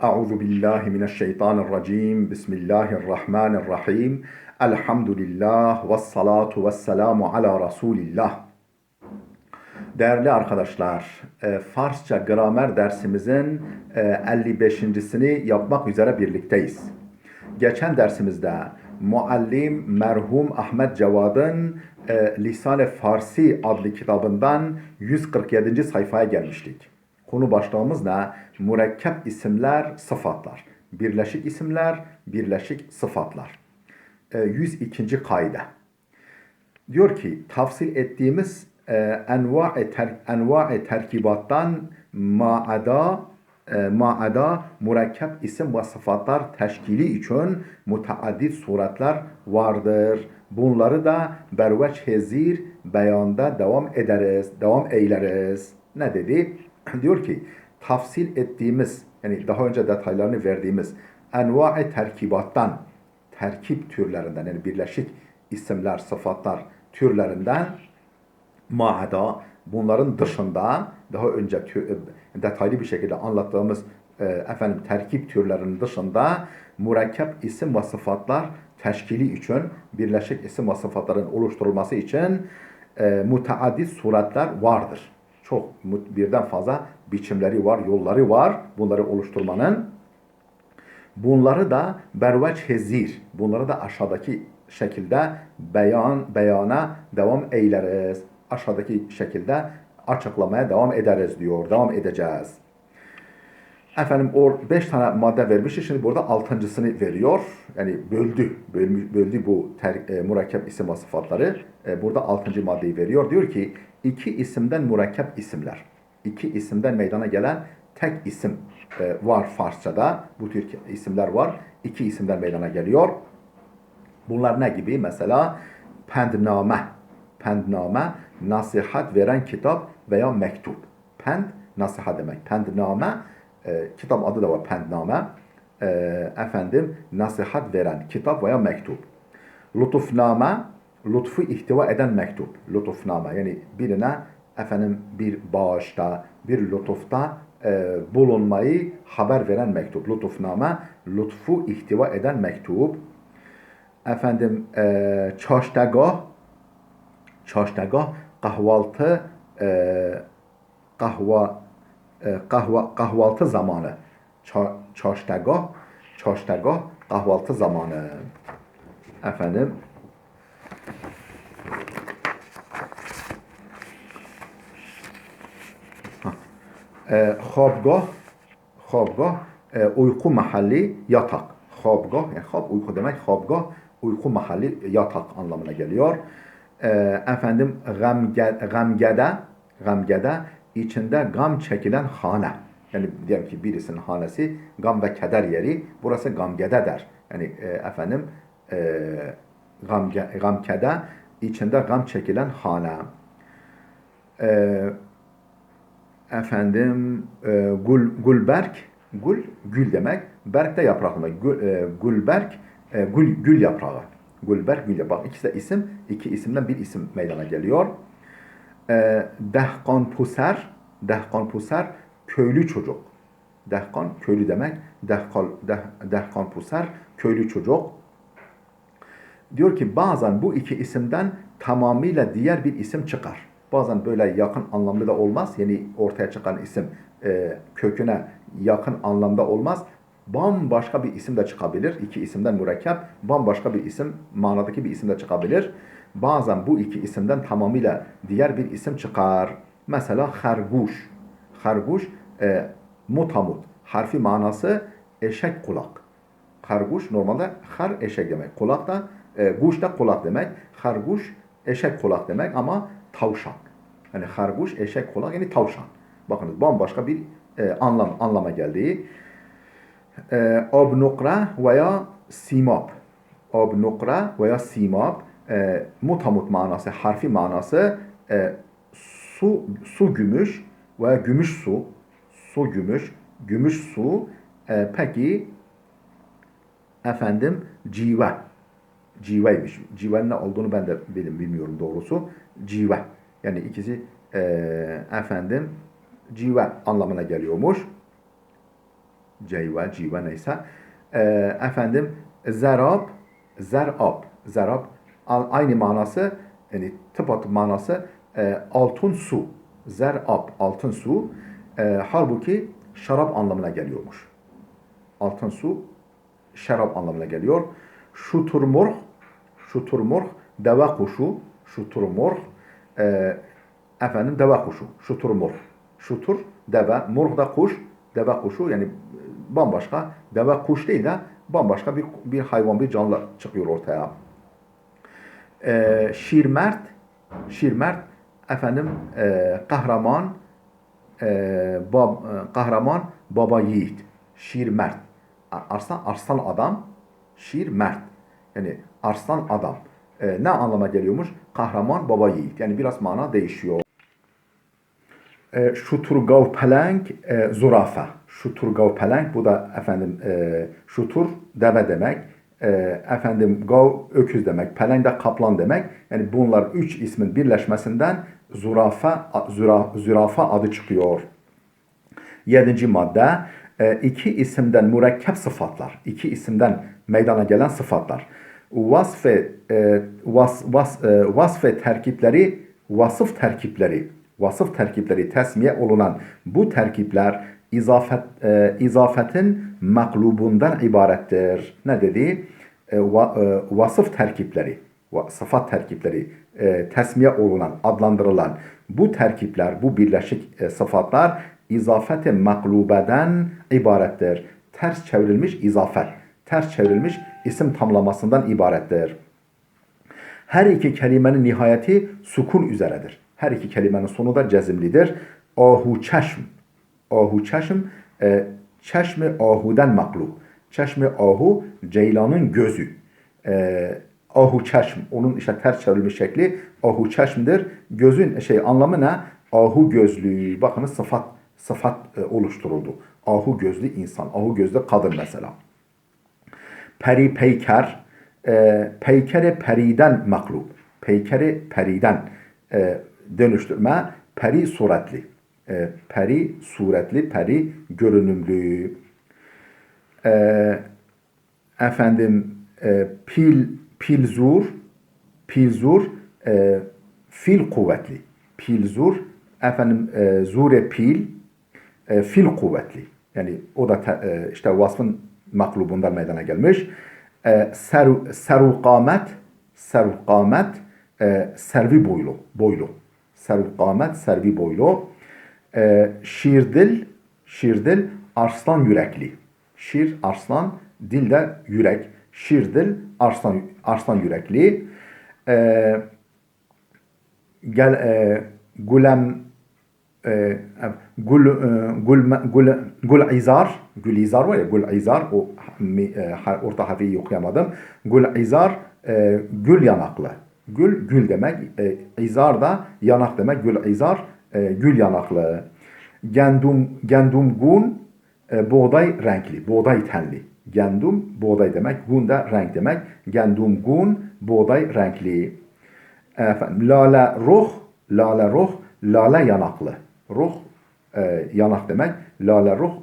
Euzu billahi mineşşeytanirracim. Bismillahirrahmanirrahim. Elhamdülillah ve salatu ve selamu ala Resulillah. Değerli arkadaşlar, Farsça gramer dersimizin 55.sini yapmak üzere birlikteyiz. Geçen dersimizde muallim merhum Ahmet Cevad'ın Lisan-ı Farsi adlı kitabından 147. sayfaya gelmiştik. Konu başlığımız ne? Mürekkep isimler, sıfatlar. Birleşik isimler, birleşik sıfatlar. 102. kaide. Diyor ki, tafsil ettiğimiz enva-i terkibattan maada mürekkep isim ve sıfatlar teşkili için müteaddit suretler vardır. Bunları da berveç zir beyanda devam eyleriz. Ne dedi? Diyor ki, tafsil ettiğimiz, yani daha önce detaylarını verdiğimiz enva-i terkibattan, terkip türlerinden, yani birleşik isimler, sıfatlar türlerinden maada, bunların dışında daha önce detaylı bir şekilde anlattığımız terkip türlerinin dışında mürekkep isim ve sıfatlar teşkili için, birleşik isim ve sıfatların oluşturulması için müteaddit suretler vardır. Çok birden fazla biçimleri var, yolları var bunları oluşturmanın. Bunları da berveç hezir, bunları da aşağıdaki şekilde beyana devam eyleriz. Aşağıdaki şekilde açıklamaya devam ederiz diyor. Devam edeceğiz. Efendim o 5 tane madde vermişti. Şimdi burada 6.sını veriyor. Yani böldü bu mürekkep isim ve sıfatları. Burada 6. maddeyi veriyor. Diyor ki iki isimden mürekkep isimler. İki isimden meydana gelen tek isim var Farsçada. Bu tür isimler var. İki isimden meydana geliyor. Bunlar ne gibi? Mesela pendname. Pendname, nasihat veren kitap veya mektup. Pend, nasihat demek. Pendname, kitap adı da var pendname. Nasihat veren kitap veya mektup. Lütufname, lütfu ihtiva eden mektup. Lütufname, yani birine bir bağışta, bir lütufta bulunmayı haber veren mektup. Lütufname, lütfu ihtiva eden mektup. Çaştegah, kahvaltı kahvaltı zamanı. Çaştegah kahvaltı zamanı. Efendim Xobgah uyku mahalli yatak. Xobgah, yani uyku demek. Xobgah uyku mahalli yatak anlamına geliyor. Gamgede içinde gam çekilen hane. Yani diyelim ki birisinin hanesi gam ve keder yeri. Burası gamgede der. Yani gamkede içinde gam çekilen hane. Gülberk, gül demek. Berk de yaprak demek. Gülberk, gül yaprağı. Gülberk, gül yaprağı. İkisi de isim. İki isimden bir isim meydana geliyor. Dehkan puser, köylü çocuk. Dehkan, köylü demek. Dehkan puser, köylü çocuk. Diyor ki bazen bu iki isimden tamamıyla diğer bir isim çıkar. Bazen böyle yakın anlamlı da olmaz. Yani ortaya çıkan isim köküne yakın anlamda olmaz. Bambaşka bir isim de çıkabilir. İki isimden mürekkep bambaşka bir isim, manadaki bir isim de çıkabilir. Bazen bu iki isimden tamamıyla diğer bir isim çıkar. Mesela harguş. Harguş mutamut. Harfi manası eşek kulak. Harguş normalde eşek demek. Kulak da guş da kulak demek. Harguş eşek kulak demek ama tavşan. Yani harguş eşek kulak yani tavşan. Bakınız bambaşka bir anlama geldiği. Abnukra veya simap. Abnukra veya simap mutamut manası, harfi manası su gümüş veya gümüş su. Su gümüş su. Peki cive. Civeymiş. Civenin ne olduğunu ben de bilmiyorum doğrusu. Cive. Yani ikisi cive anlamına geliyormuş. ceyve, cive neyse. Efendim zerab, zerab, zerab aynı manası, yani tıpatıp manası altın su. Zerab, altın su. Halbuki şarap anlamına geliyormuş. Altın su şarap anlamına geliyor. Şuturmurh, şuturmurh, deve kuşu, şuturmurh, efendim deve kuşu, şuturmurh. Şutur, deve, murh da kuş, deve kuşu, yani bambaşka, deve kuş değil de bambaşka bir hayvan, bir canlı çıkıyor ortaya. Şirmert, şirmert, efendim kahraman, kahraman, baba yiğit. Şirmert. Arslan adam, şiir mert. Yani arslan adam. Ne anlama geliyormuş? Kahraman, baba yiğit. Yani biraz mana değişiyor. Şuturgav pelenk, zürafa. Şuturgav pelenk, bu da efendim şutur deve demek. Efendim gav öküz demek. Pelenk de kaplan demek. Yani bunlar üç ismin birleşmesinden zürafa adı çıkıyor. 7. madde, iki isimden mürekkep sıfatlar, iki isimden meydana gelen sıfatlar. Vasfe terkipleri, vasıf terkipleri tesmiye olunan bu terkipler izafetin maklubundan ibarettir. Ne dedi? Vasıf terkipleri, sıfat terkipleri tesmiye olunan, adlandırılan bu terkipler, bu birleşik sıfatlar izafet-i maklubeden ibarettir. Ters çevrilmiş izafet, ters çevrilmiş isim tamlamasından ibarettir. Her iki kelimenin nihayeti sukun üzeredir. Her iki kelimenin sonu da cezimlidir. Ahu çeşm, ahu çeşm, çeşmi ahuden maklub. Çeşmi ahu, ceylanın gözü. Ahu çeşm, onun işte ters çevrilmiş şekli ahu çeşmdir. Gözün anlamı ne? Ahu gözlü. Bakınız sıfat oluşturuldu. Ahu gözlü insan, ahu gözlü kadın mesela. Peri peyker, peykere periden maklub. Peykere periden dönüştürme, peri suretli. Peri suretli, peri görünümlü. Efendim pilzur, fil kuvvetli. Pilzur, efendim zure pil, fil kuvvetli. Yani o da işte vasfın maklubundan meydana gelmiş. Serukamet, servi boylu. Serukamet, servi boylu. Şirdil, arslan yürekli. Şir, arslan, dil de yürek. Şirdil, arslan yürekli. Gülizar var ya, Gülizar, o orta harfi okuyamadım. Gülizar, gül yanaklı. Gül demek, izar da yanak demek. Gülizar, gül yanaklı. Gendum gun, buğday renkli, buğday tenli. Gendum, buğday demek. Gun da renk demek. Gendum gun, buğday renkli. Lale ruh, lale yanaklı. Ruh yanak demek. Lale ruh,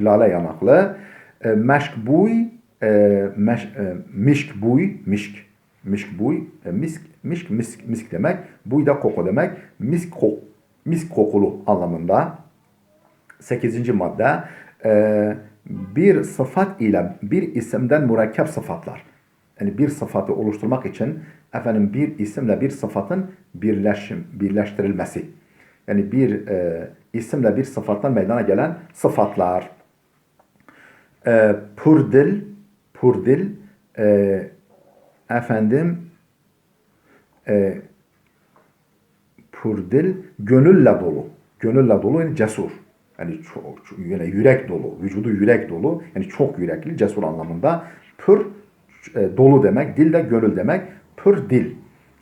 lale yanaklı. Meşk buy, mişk buy, misk demek. Buy da koku demek. Misk kokulu anlamında. 8. madde, bir sıfat ile bir isimden mürekkep sıfatlar. Yani bir sıfatı oluşturmak için efendim bir isimle bir sıfatın birleştirilmesi. Yani bir isimle bir sıfattan meydana gelen sıfatlar. Purdil, efendim purdil, gönülle dolu yani cesur. Yani yani yürek dolu, vücudu yürek dolu, yani çok yürekli, cesur anlamında. Pür dolu demek, dil de gönül demek. Pür dil.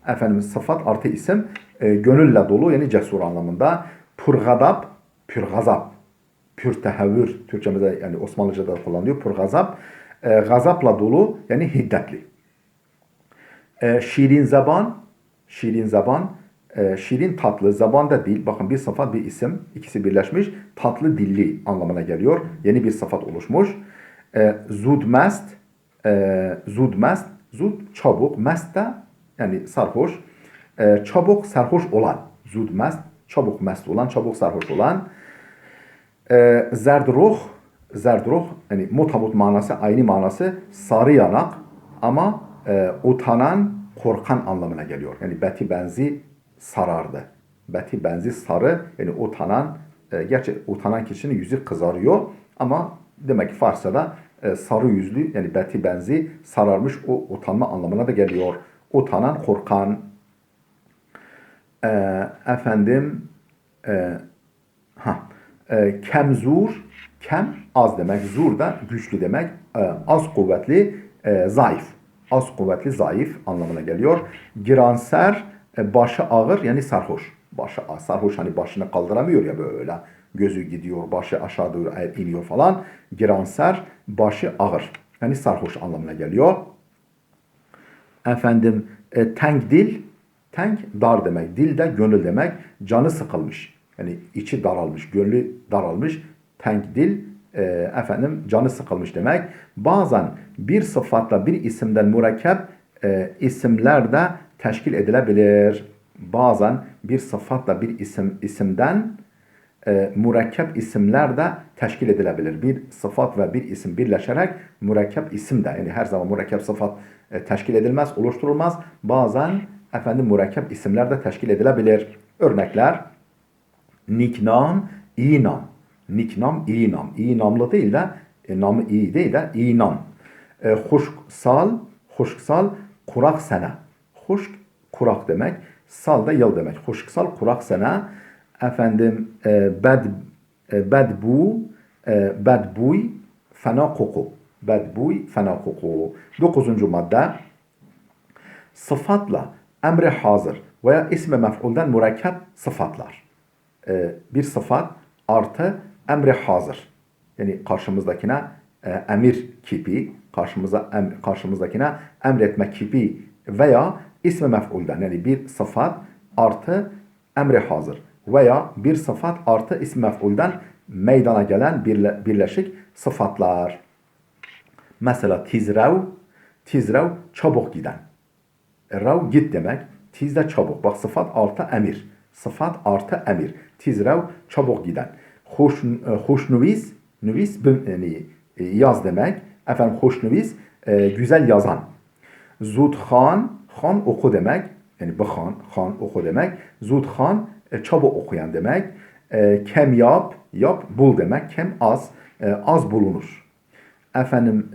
Efendim sıfat artı isim, gönülle dolu yani cesur anlamında. Pürgadap, pürgazap. Pür tehevvür, Türkçemizde yani Osmanlıca'da kullanılıyor. Pürgazap, gazapla dolu yani hiddetli. Şirin zaban, şirin tatlı, zabanda dil. Bakın bir sıfat bir isim. İkisi birleşmiş. Tatlı dilli anlamına geliyor. Yeni bir sıfat oluşmuş. Zudmest. Zudmest. Zud çabuk. Mest de yani sarhoş. Çabuk sarhoş olan. Zudmest. Çabuk mest olan. Çabuk sarhoş olan. Zerdruh. Zerdruh yani mutabut manası aynı manası sarı yanak ama utanan korkan anlamına geliyor. Yani beti benzi sarardı. Beti benzi sarı yani utanan gerçi utanan kişinin yüzü kızarıyor ama demek ki Farsça'da sarı yüzlü yani beti benzi sararmış o utanma anlamına da geliyor. Utanan korkan efendim ha kemzur kem az demek zur da güçlü demek az kuvvetli zayıf az kuvvetli zayıf anlamına geliyor. Giranser başı ağır yani sarhoş. Başı sarhoş hani başını kaldıramıyor ya böyle. Gözü gidiyor, başı aşağı doğru iniyor falan. Giranser başı ağır. Yani sarhoş anlamına geliyor. Efendim tenk dil, tenk dar demek. Dil de gönül demek. Canı sıkılmış. Yani içi daralmış, gönlü daralmış. Tenk dil efendim canı sıkılmış demek. Bazen bir sıfatla bir isimden mürekkep isimler de teşkil edilebilir. Bazen bir sıfatla bir isimden mürekkep isimler de teşkil edilebilir. Bir sıfat ve bir isim birleşerek mürekkep isim de yani her zaman mürekkep sıfat teşkil edilmez, oluşturulmaz. Bazen efendim mürekkep isimler de teşkil edilebilir. Örnekler niknam, inam. Niknam, inam. İnamlı değil de namı iyi değil de inam. Huşksal, huşksal kurak sene. Huşk kurak demek. Sal da yıl demek. Huşksal kurak sene. Efendim bedbu, bedbuy fena koku. Bedbuy fena koku. 9. madde sıfatla emri hazır veya ismi mef'ulden mürekkep sıfatlar. Bir sıfat artı emri hazır. Yani karşımızdakine emir kipi, karşımızdakine emretme kipi veya ismi mef'ulden yani bir sıfat artı emri hazır veya bir sıfat artı ismi mef'ulden meydana gelen birleşik sıfatlar. Mesela tizrev, tizrev çabuk giden. Rav git demek. Tiz de çabuk. Bak sıfat artı emir. Sıfat artı emir. Tizrev çabuk giden. Hoşnuviz, nüvis yani yaz demek. Efendim hoşnuviz güzel yazan. Zudhan, han oku demek. Yani bu han oku demek. Zudhan çabuk okuyan demek. Kem yap, yap bul demek. Kem az, az bulunur. Efendim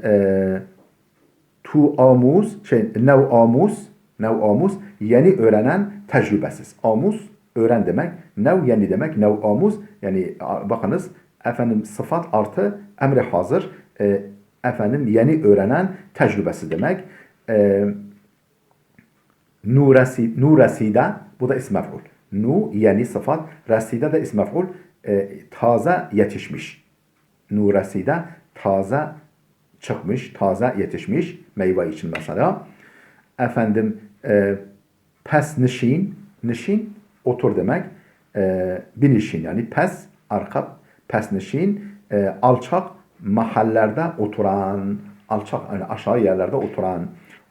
tu amuz, nev amuz, nev amuz yeni öğrenen tecrübesiz. Amuz öğren demek. Nev yeni demek. Nev amuz yani bakınız efendim sıfat artı emri hazır efendim yeni öğrenen tecrübesi demek. Nureside bu da ism mef'ul. Nu yeni sıfat. Reside de ism mef'ul. Taze yetişmiş. Nureside taze çıkmış, taze yetişmiş meyve için mesela. Efendim pes nişin, nişin otur demek. Binişin yani pes arka, pes nişin alçak mahallerde oturan, alçak yani aşağı yerlerde oturan.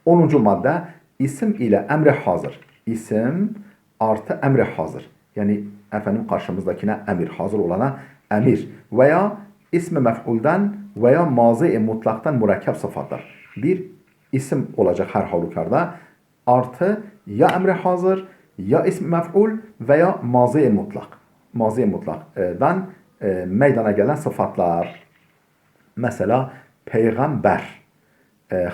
10. madde isim ile emri hazır. İsim artı emri hazır. Yani efendim karşımızdakine emir, hazır olana emir veya ismi mef'ulden veya mazi-i mutlaktan mürekkep sıfatlar. Bir isim olacak her halükarda. Artı ya emri hazır ya ismi mef'ul veya mazi-i mutlak. Mazi-i mutlaktan meydana gelen sıfatlar. Mesela peygamber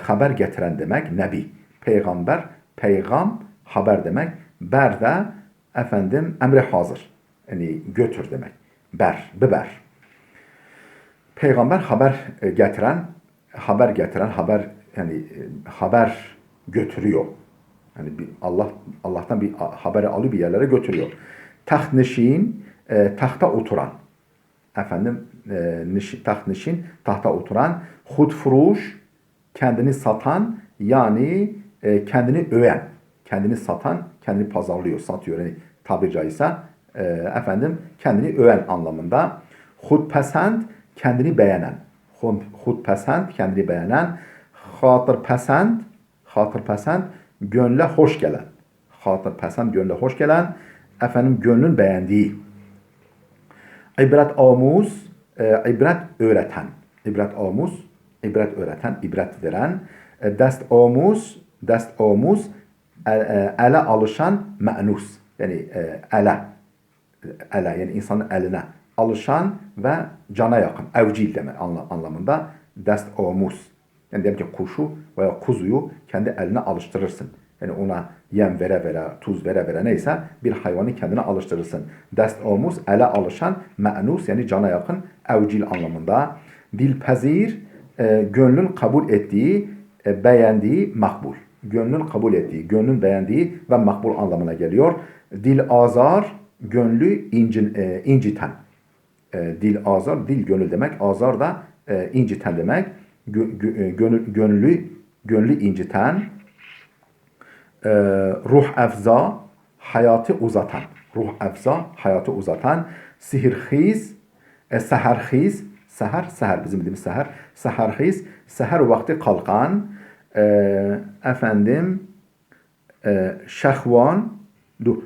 haber getiren demek nebi. Peygamber, peygam haber demek. Ber de efendim emri hazır. Yani götür demek. Ber, biber. Peygamber haber getiren, haber yani haber götürüyor. Yani Allah'tan bir haberi alıyor bir yerlere götürüyor. Taht nişin, tahta oturan. Efendim taht nişin, tahta oturan. Hudfuruş, kendini satan yani kendini öven. Kendini satan, kendini pazarlıyor, satıyor. Yani tabiri caizse kendini öven anlamında. Hudpesend kendini beğenen. Hudpesend kendini beğenen. Hatırpesend gönle hoş gelen. Hatırpesend gönle hoş gelen. Gönlün beğendiği. İbret amuz, ibret öğreten. İbret amuz, ibret öğreten, ibret veren. Dest amuz, ele alışan me'nus. Yani ele yani insanın eline alışan ve cana yakın. Evcil demek anlamında. Dest amuz. Yani demek ki kuşu veya kuzuyu kendi eline alıştırırsın. Yani ona yem vere vere, tuz vere vere neyse bir hayvanı kendine alıştırırsın. Dest amuz, ele alışan, me'nus yani cana yakın, evcil anlamında. Dilpezir, gönlün kabul ettiği, beğendiği, makbul. Gönlün kabul ettiği, gönlün beğendiği ve makbul anlamına geliyor. Dil azar, gönlü inciten. Dil azar, dil gönül demek. Azar da inciten demek. Gönlü inciten. Ruh efza, hayatı uzatan. Ruh efza, hayatı uzatan. Sihirxiz, seherxiz, seher bizim bildiğimiz seher. Seherxiz, seher vakti kalkan. Şehvan,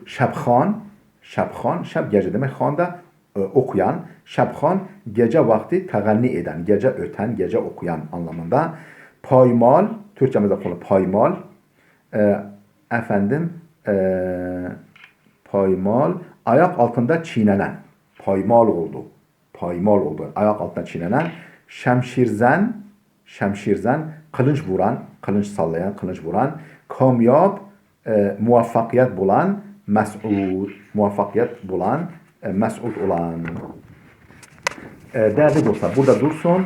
şebxan, şeb gece demek, xan da okuyan. Şebxan gece vakti teganni eden, gece öten, gece okuyan anlamında. Paymal, Türkçemizde kullanılan paymal. Paymal, ayak altında çiğnenen. Paymal oldu. Ayak altında çiğnenen. Şemşirzen, kılıç vuran, kılıç sallayan, kılıç vuran. Kamyab, muvaffakiyet bulan, mes'ud olan. Değerli dostlar, burada dursun.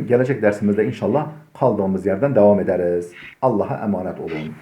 Gelecek dersimizde inşallah kaldığımız yerden devam ederiz. Allah'a emanet olun.